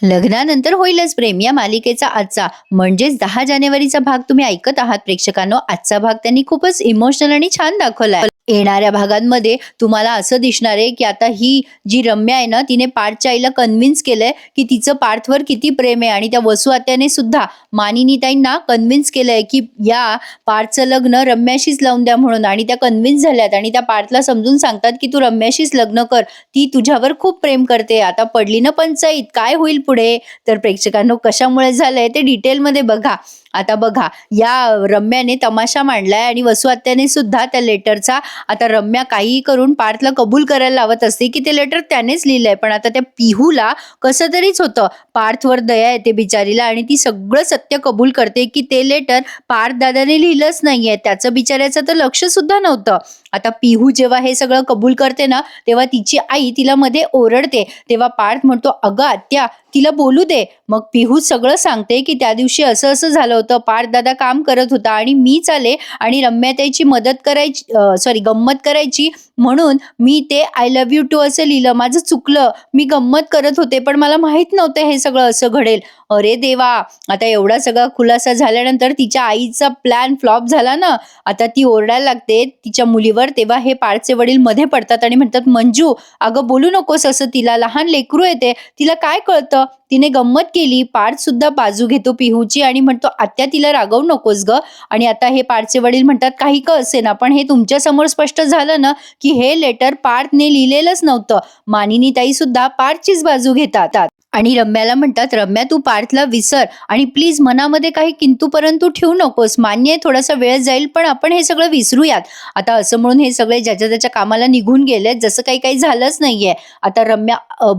लग्नानंतर होईलच प्रेम या मालिकेचा आजचा म्हणजेच 10 जानेवारीचा भाग तुम्ही ऐकत आहात प्रेक्षकांनो. आजचा भाग त्यांनी खूपच इमोशनल आणि छान दाखवलाय. येणाऱ्या भागांमध्ये तुम्हाला असं दिसणार आहे की आता ही जी रम्या आहे ना, तिने पार्थच्या आईला कन्व्हिन्स केलंय की तिचं पार्थवर किती प्रेम आहे, आणि त्या वसू आत्याने सुद्धा मानिनीताईंना कन्व्हिन्स केलंय की या पार्थचं लग्न रम्याशीच लावून द्या म्हणून, आणि त्या कन्व्हिन्स झाल्यात आणि त्या पार्थला समजून सांगतात की तू रम्याशीच लग्न कर, ती तुझ्यावर खूप प्रेम करते. आता पडली ना पंचाईत, काय होईल पुढे? तर प्रेक्षकांनो, कशामुळे झालंय ते डिटेलमध्ये बघा. आता बघा, या रम्याने तमाशा मांडलाय आणि वसू आत्याने सुद्धा त्या लेटरचा, आता रम्या काहीही करून पार्थला कबूल करायला लावत असते की ते लेटर त्यानेच लिहिलंय, पण आता त्या पिहूला कसं तरीच होतं. पार्थवर दया येते बिचारीला आणि ती सगळं सत्य कबूल करते की ते लेटर पार्थ दादाने लिहिलंच नाहीये, त्याचं बिचाऱ्याचं तर लक्ष सुद्धा नव्हतं. आता पिहू जेव्हा हे सगळं कबूल करते ना, तेव्हा तिची आई तिला मध्ये ओरडते. तेव्हा पार्थ म्हणतो, अगं आत्या, तिला बोलू दे. मग पिहू सगळं सांगते की त्या दिवशी असं असं झालं होतं, पार्थ दादा काम करत होता आणि मीच आले आणि रम्याताईची मदत करायची, गंमत करायची म्हणून मी ते आय लव्ह यू टू असं लिहिलं. माझं चुकलं, मी गंमत करत होते, पण मला माहित नव्हतं हे सगळं असं घडेल. अरे देवा, आता एवढा सगळा खुलासा झाल्यानंतर तिच्या आईचा प्लॅन फ्लॉप झाला ना. आता ती ओरडायला लागते तिच्या मुलीवर. तेव्हा हे पार्थचे वडील मध्ये पडतात आणि म्हणतात, मंजू अगं बोलू नकोस असं, तिला लहान लेकरू येते, तिला काय कळतं, तिने गंमत केली. पार्थ सुद्धा बाजू घेतो पिहूची आणि म्हणतो, आत्या तिला रागवू नकोस ग. आणि आता हे पार्थचे वडील म्हणतात, काही का असे ना, पण हे तुमच्या समोर स्पष्ट झालं ना की हे लेटर पार्थने लिहिलेलंच नव्हतं. मानिनी ताई सुद्धा पार्थचीच बाजू घेतात आणि रम्याला म्हणतात, रम्या तू पार्थला विसर आणि प्लीज मनामध्ये काही किंतु परंतु ठेवू नकोस. मान्य आहे थोडासा वेळ जाईल, पण आपण हे सगळं विसरूयात. आता असं म्हणून हे सगळे ज्याच्या त्याच्या कामाला निघून गेले, जसं काही काही झालंच नाहीये. आता रम्या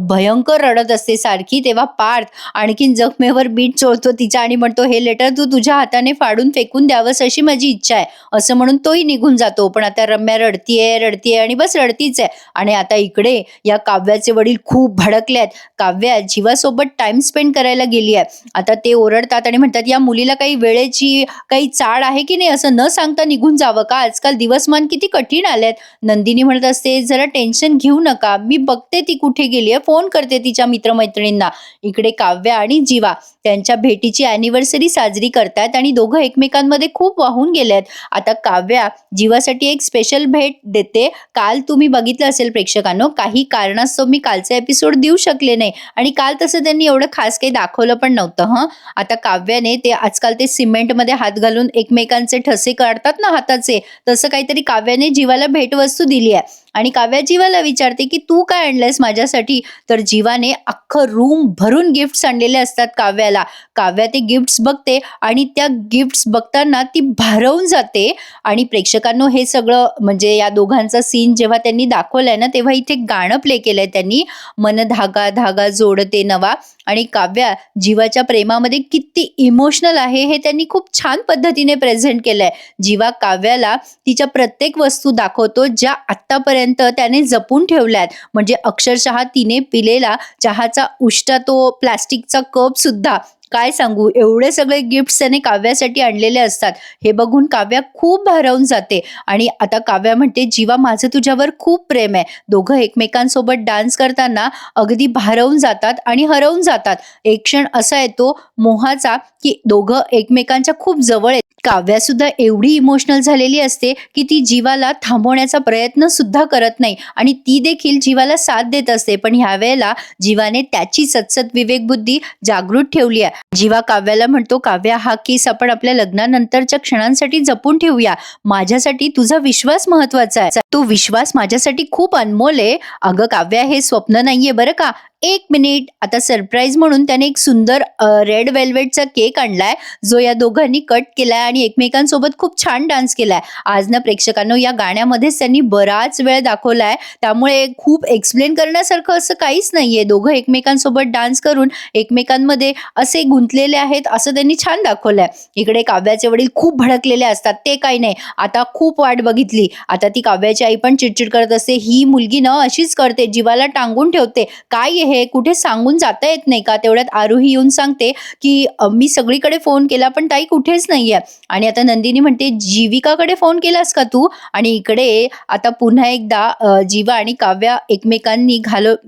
भयंकर रडत असते सारखी. तेव्हा पार्थ आणखीन जखमेवर बीट चोळतो तिच्या आणि म्हणतो, हे लेटर तू तुझ्या हाताने फाडून फेकून द्यावंस अशी माझी इच्छा आहे, असं म्हणून तोही निघून जातो. पण आता रम्या रडतीये आणि बस रडतीच आहे. आणि आता इकडे या काव्याचे वडील खूप भडकले आहेत. काव्या जीवासोबत टाइम स्पेंड करायला गेली आहे. आता ते ओरडतात आणि म्हणतात, या मुलीला काही वेळेची काही चाड आहे की नाही, असं न सांगता निघून जावं का? आजकाल दिवसमान किती कठीण आलेत. नंदिनी म्हणत असते, जरा टेन्शन घेऊ नका, मी बघते ती कुठे गेली आहे, फोन करते तिच्या मित्रमैत्रिणींना. इकडे काव्या आणि जीवा त्यांच्या भेटीची अॅनिव्हर्सरी साजरी करतात आणि दोघं एकमेकांमध्ये खूप वाहून गेलेत. आता काव्या जीवासाठी एक स्पेशल भेट देते. काल तुम्ही बघितलं असेल प्रेक्षकांनो, काही कारणास्तव मी कालचा एपिसोड देऊ शकले नाही आणि काल तसं त्यांनी एवढं खास काही दाखवलं पण नव्हतं. आता काव्याने ते आजकाल ते सिमेंटमध्ये हात घालून एकमेकांचे ठसे काढतात ना हाताचे, तसं काहीतरी काव्याने जीवाला भेटवस्तू दिली आहे. आणि काव्या जीवाला विचारते की तू काय आणलंयस माझ्यासाठी? तर जीवाने अख्खं रूम भरून गिफ्ट्स आणलेले असतात काव्याला. काव्या ते गिफ्ट्स बघते आणि त्या गिफ्ट्स बघताना ती भारावून जाते. आणि प्रेक्षकांनो, हे सगळं म्हणजे या दोघांचा सीन जेव्हा त्यांनी दाखवलाय ना, तेव्हा इथे गाणं प्ले केलंय त्यांनी, मन धागा धागा जोडते नवा. आणि काव्या जीवाच्या प्रेमामध्ये किती इमोशनल आहे हे त्यांनी खूप छान पद्धतीने प्रेझेंट केलंय. जीवा काव्याला तिच्या प्रत्येक वस्तू दाखवतो ज्या आत्तापर्यंत त्याने जपून ठेवल्यात. म्हणजे अक्षरशः तिने पिलेला चहाचा उष्टा तो प्लास्टिकचा कप सुद्धा, काय सांगू, एवढे सगळे गिफ्ट्स त्याने काव्यासाठी आणलेले असतात. हे बघून काव्या खूप भारावून जाते. आणि आता काव्या म्हणते, जीवा माझं तुझ्यावर खूप प्रेम आहे. दोघं एकमेकांसोबत डान्स करताना अगदी भारावून जातात आणि हरवून जातात. एक क्षण असा येतो मोहाचा की दोघं एकमेकांच्या खूप जवळ आहेत. काव्या सुद्धा एवढी इमोशनल झालेली असते की ती जीवाला थांबवण्याचा प्रयत्न सुद्धा करत नाही आणि ती देखील जीवाला साथ देत असते. पण ह्या वेळेला जीवाने त्याची सतसत विवेक बुद्धी जागृत ठेवली आहे. जीवा काव्याला म्हणतो, काव्या हा किस आपण आपल्या लग्नानंतरच्या क्षणांसाठी जपून ठेवूया. माझ्यासाठी तुझा विश्वास महत्वाचा आहे, तो विश्वास माझ्यासाठी खूप अनमोल आहे. अगं काव्या, हे स्वप्न नाहीये बरं का. एक मिनिट. आता सरप्राईज म्हणून त्याने एक सुंदर रेड वेल्वेटचा केक आणलाय, जो या दोघांनी कट केलाय आणि एकमेकांसोबत खूप छान डान्स केलाय. आज ना प्रेक्षकांनो, या गाण्यामध्येच त्यांनी बराच वेळ दाखवलाय, त्यामुळे खूप एक्सप्लेन करण्यासारखं असं काहीच नाहीये. दोघं एकमेकांसोबत डान्स करून एकमेकांमध्ये असे गुंतलेले आहेत असं त्यांनी छान दाखवलंय. इकडे काव्याचे वडील खूप भडकलेले असतात. ते काही नाही, आता खूप वाट बघितली. आता ती काव्याची आई पण चिडचिड करत असते, ही मुलगी न अशीच करते, जीवाला टांगून ठेवते, काय हे कुठे सांगून जाता येत नाही का? तेवढ्यात आरुही येऊन सांगते, की मी सगळीकडे फोन केला पण ताई कुठेच नाहीये. आणि आता नंदिनी म्हणते, "जीविकाकडे फोन केलास का तू?" आणि इकडे आता पुन्हा एकदा जीवा आणि काव्या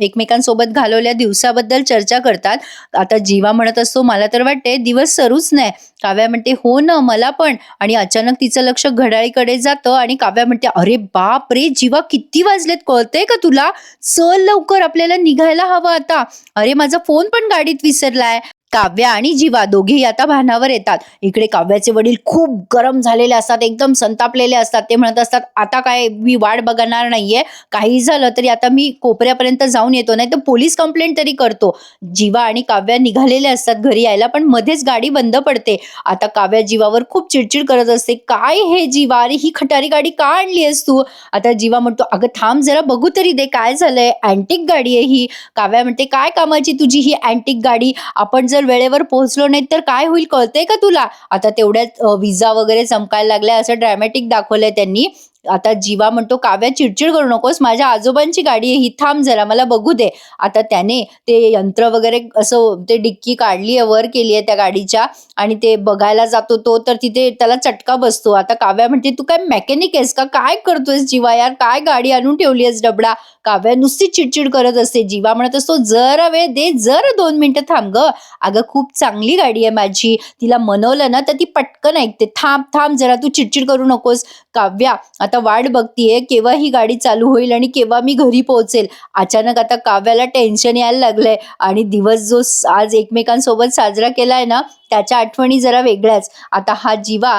एकमेकांसोबत घालवलेल्या दिवसाबद्दल चर्चा करतात. आता जीवा म्हणत असतो, "मला तर वाटतंय दिवस सरूच नाही." काव्या म्हणते, "हो ना, मला पण." आणि अचानक तिचं लक्ष घड्याळीकडे जातं आणि काव्या म्हणते, "अरे बापरे! जीवा किती वाजलेत कळतंय का तुला? चल लवकर आपल्याला निघायला हवं आता. अरे माझा फोन पण गाडीत विसरलाय." काव्या आणि जीवा दोघेही आता भानावर येतात. इकडे काव्याचे वडील खूप गरम झालेले असतात, एकदम संतापलेले असतात. ते म्हणत असतात, "आता काय मी वाट बघणार नाहीये. काही झालं तरी आता मी कोपऱ्यापर्यंत जाऊन येतो, नाहीतर पोलीस कंप्लेंट तरी करतो." जीवा आणि काव्या निघालेले असतात घरी यायला, पण मध्येच गाडी बंद पडते. आता काव्या जीवावर खूप चिडचिड करत असते. "काय हे जीवा? अरे ही खटारी गाडी का आणली आहेस तू?" आता जीवा म्हणतो, "अगं थांब जरा बघू तरी दे काय झालंय. अँटिक गाडी आहे ही." काव्या म्हणते, "काय कामाची तुझी ही अँटिक गाडी? आपण जर वेळेवर पोहोचलो नाही तर काय होईल कळतंय का तुला?" आता तेवढ्यात विजा वगैरे चमकायला लागल्या असं ड्रॅमॅटिक दाखवलंय त्यांनी. आता जीवा म्हणतो, "काव्या चिडचिड करू नकोस. माझ्या आजोबांची गाडी आहे ही. थांब जरा मला बघू दे." आता त्याने ते यंत्र वगैरे असं ते डिक्की काढली आहे, वर केली आहे त्या गाडीच्या आणि ते बघायला जातो तो, तर तिथे त्याला चटका बसतो. आता काव्या म्हणते, "तू काय मेकॅनिक आहेस का? काय करतोयस जीवा यार? काय गाडी आणून ठेवली आहेस डबडा?" काव्या नुसती चिडचिड करत असते. जीवा म्हणत असतो, "जरा वेळ दे, जरा 2 मिनिटं थांब गं. अगं खूप चांगली गाडी आहे माझी. तिला मनवलं ना तर ती पटकन ऐकते. थांब, थांब जरा तू चिडचिड करू नकोस." काव्या आता वाट बघतीये केव्हा ही गाडी चालू होईल आणि केव्हा मी घरी पोहोचेल. अचानक आता काव्याला टेन्शन यायला लागलंय आणि दिवस जो आज एकमेकांसोबत साजरा केलाय ना, त्याच्या आठवणी जरा वेगळ्याच. आता हा जीवा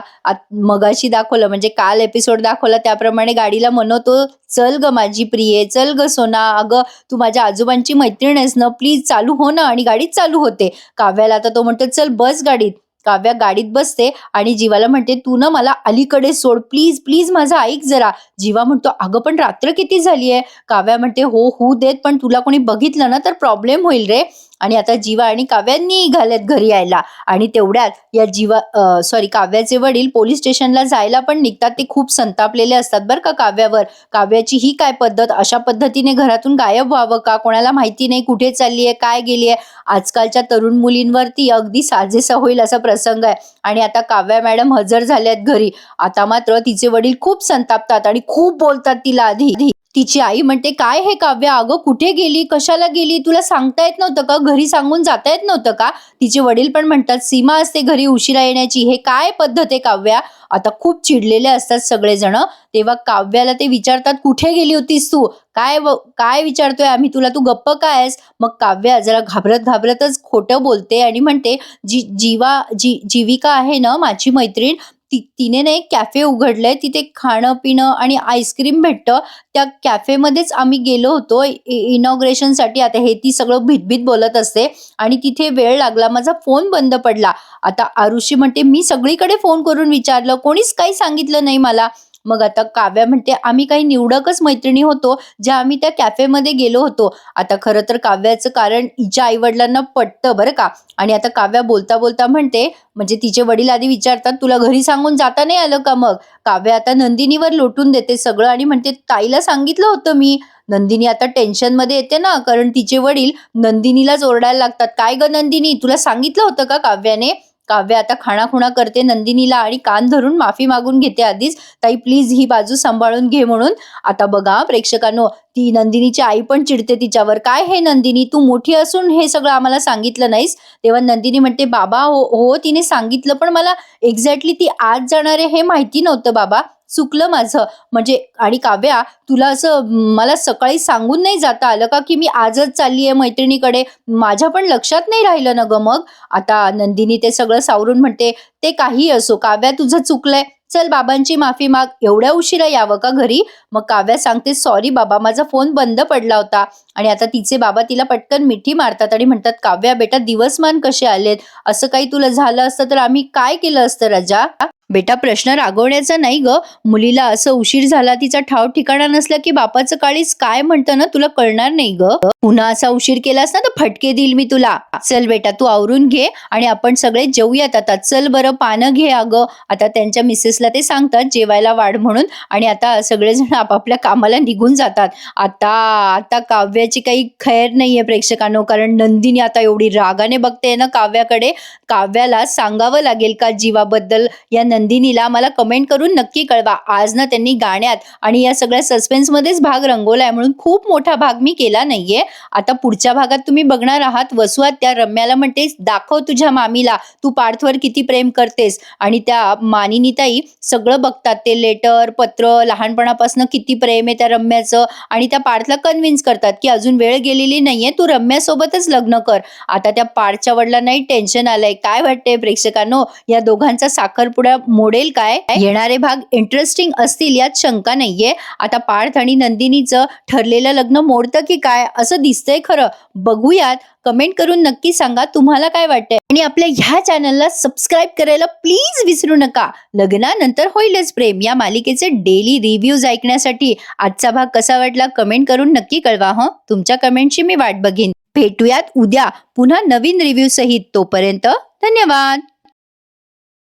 मगाशी दाखवलं म्हणजे काल एपिसोड दाखवला त्याप्रमाणे गाडीला म्हणवतो, "चल ग माझी प्रिये, चल ग सोना, अगं तू माझ्या आजोबांची मैत्रीण आहेस ना, प्लीज चालू हो ना." आणि गाडीच चालू होते. काव्याला आता तो म्हणतो, "चल बस गाडीत." काव्या गाडीत बसते आणि जीवाला म्हणते, "तू ना मला अलीकडे सोड प्लीज, प्लीज माझं ऐक जरा." जीवा म्हणतो, "अगं पण रात्र किती झाली आहे?" काव्या म्हणते, "हो होऊ देत, पण तुला कोणी बघितलं ना तर प्रॉब्लेम होईल रे." आणि आता जीवा आणि काव्या निघालेत घरी यायला आणि तेवढ्यात या काव्याचे वडील पोलीस स्टेशनला जायला पण निघतात. ते खूप संतापलेले असतात बरं का काव्यावर. काव्याची ही काय पद्धत, अशा पद्धतीने घरातून गायब व्हावं का? कोणाला माहिती नाही कुठे चालली आहे, काय गेली आहे. आजकालच्या तरुण मुलींवरती अगदी साजेसा होईल असा प्रसंग आहे. आणि आता काव्या मॅडम हजर झाल्यात घरी. आता मात्र तिचे वडील खूप संतापतात आणि खूप बोलतात तिला आधी. तिची आई म्हणते, "काय हे काव्या, अगं कुठे गेली, कशाला गेली, तुला सांगता येत नव्हतं का, घरी सांगून जाता येत नव्हतं का?" तिचे वडील पण म्हणतात, "सीमा असते घरी उशिरा येण्याची, हे काय पद्धत आहे काव्या?" आता खूप चिडलेले असतात सगळेजण. तेव्हा काव्याला ते विचारतात, "कुठे गेली होतीस तू? काय विचारतोय आम्ही तुला, तू गप्प काय आहेस?" मग काव्या जरा घाबरत घाबरतच खोटं बोलते आणि म्हणते, जीविका आहे ना माझी मैत्रीण, तिने ना एक कॅफे उघडलंय, तिथे खाणं पिणं आणि आईस्क्रीम भेटतं. त्या कॅफेमध्येच आम्ही गेलो होतो इनॉग्रेशनसाठी. आता हे ती सगळं भीत बोलत असते आणि तिथे वेळ लागला, माझा फोन बंद पडला. आता आरुषी म्हणते, "मी सगळीकडे फोन करून विचारलं, कोणीच काही सांगितलं नाही मला." मग आता काव्या म्हणते, "आम्ही काही निवडकच मैत्रिणी होतो, ज्या आम्ही त्या कॅफेमध्ये गेलो होतो." आता खरं तर काव्याचं कारण हिच्या आईवडिलांना पटतं बरं का. आणि आता काव्या बोलता बोलता म्हणते, म्हणजे तिचे वडील आधी विचारतात, "तुला घरी सांगून जाता नाही आलं का मग?" काव्या आता नंदिनीवर लोटून देते सगळं आणि म्हणते, "ताईला सांगितलं होतं मी." नंदिनी आता टेन्शनमध्ये येते ना, कारण तिचे वडील नंदिनीलाच ओरडायला लागतात, "काय गं नंदिनी, तुला सांगितलं होतं का काव्याने?" काव्या आता खाणाखुणा करते नंदिनीला आणि कान धरून माफी मागून घेते आधीच, "ताई प्लीज ही बाजू सांभाळून घे" म्हणून. आता बघा प्रेक्षकांनो, ती नंदिनीची आई पण चिडते तिच्यावर, "काय हे नंदिनी, तू मोठी असून हे सगळं आम्हाला सांगितलं नाहीस?" तेव्हा नंदिनी म्हणते, "बाबा हो हो तिने सांगितलं, पण मला एक्झॅक्टली ती आज जाणार आहे हे माहिती नव्हतं बाबा, चुकलं माझं." म्हणजे आणि काव्या, तुला असं मला सकाळी सांगून नाही जाता आलं का, की मी आजच चालली आहे मैत्रिणीकडे, माझ्या पण लक्षात नाही राहिलं ना गं मग. आता नंदिनी ते सगळं सावरून म्हणते, "ते काही असो काव्या, तुझं चुकलंय, चल बाबांची माफी माग, एवढ्या उशिरा यावं का घरी?" मग काव्या सांगते, "सॉरी बाबा, माझा फोन बंद पडला होता." आणि आता तिचे बाबा तिला पटकन मिठी मारतात आणि म्हणतात, "काव्या बेटा, दिवसमान कसे आलेत, असं काही तुला झालं असतं तर आम्ही काय केलं असतं राजा?" बेटा प्रश्न रागवण्याचा नाही ग. मुलीला असं उशीर झाला, तिचा ठाव ठिकाणा नसला की बापाचं काळीज काय म्हणतं ना तुला कळणार नाही ग. पुन्हा असा उशीर केलास ना तर फटके देईल मी तुला. चल बेटा तू आवरून घे आणि आपण सगळे जेवूयात आता. चल बरं पानं घे अगं. आता त्यांच्या मिसेसला ते सांगतात जेवायला वाढ म्हणून आणि आता सगळेजण आपापल्या कामाला निघून जातात. आता आता काव्याची काही खैर नाहीये प्रेक्षकांनो, कारण नंदिनी आता एवढी रागाने बघते ना काव्याकडे. काव्याला सांगावं लागेल का जीवाबद्दल या नंदिनीला. मला कमेंट करून नक्की कळवा. आज ना त्यांनी गाण्यात आणि या सगळ्या सस्पेन्स मध्येच भाग रंगवलाय म्हणून खूप मोठा भाग मी केला नाहीये. आता पुढच्या भागात तुम्ही बघणार आहात वसुआत त्या रम्याला म्हणते दाखव तुझ्या मामीला तू पार्थवर किती प्रेम करतेस, आणि त्या मानिनीताई सगळं बघतात, ते लेटर पत्र लहानपणापासून किती प्रेम आहे त्या रम्याचं, आणि त्या पार्थला कन्व्हिन्स करतात की अजून वेळ गेलेली नाहीये, तू रम्यासोबतच लग्न कर. आता त्या पार्थच्या वडिलांनाही टेन्शन आलंय. काय वाटतंय प्रेक्षकांनो, या दोघांचा साखरपुडा मोडेल काय? येणारे भाग इंटरेस्टिंग असतील यात शंका नाहीये. आता पार्थ आणि नंदिनीचं ठरलेलं लग्न मोडतं की काय असं दिसतंय खरं. बघूयात. कमेंट करून नक्की सांगा तुम्हाला काय वाटतंय, आणि आपल्या ह्या चॅनलला सबस्क्राईब करायला प्लीज विसरू नका. लग्नानंतर होईलच प्रेम या मालिकेचे डेली रिव्ह्यूज ऐकण्यासाठी आजचा भाग कसा वाटला कमेंट करून नक्की कळवा. तुमच्या कमेंटची मी वाट बघीन. भेटूयात उद्या पुन्हा नवीन रिव्ह्यू सहित. तोपर्यंत धन्यवाद.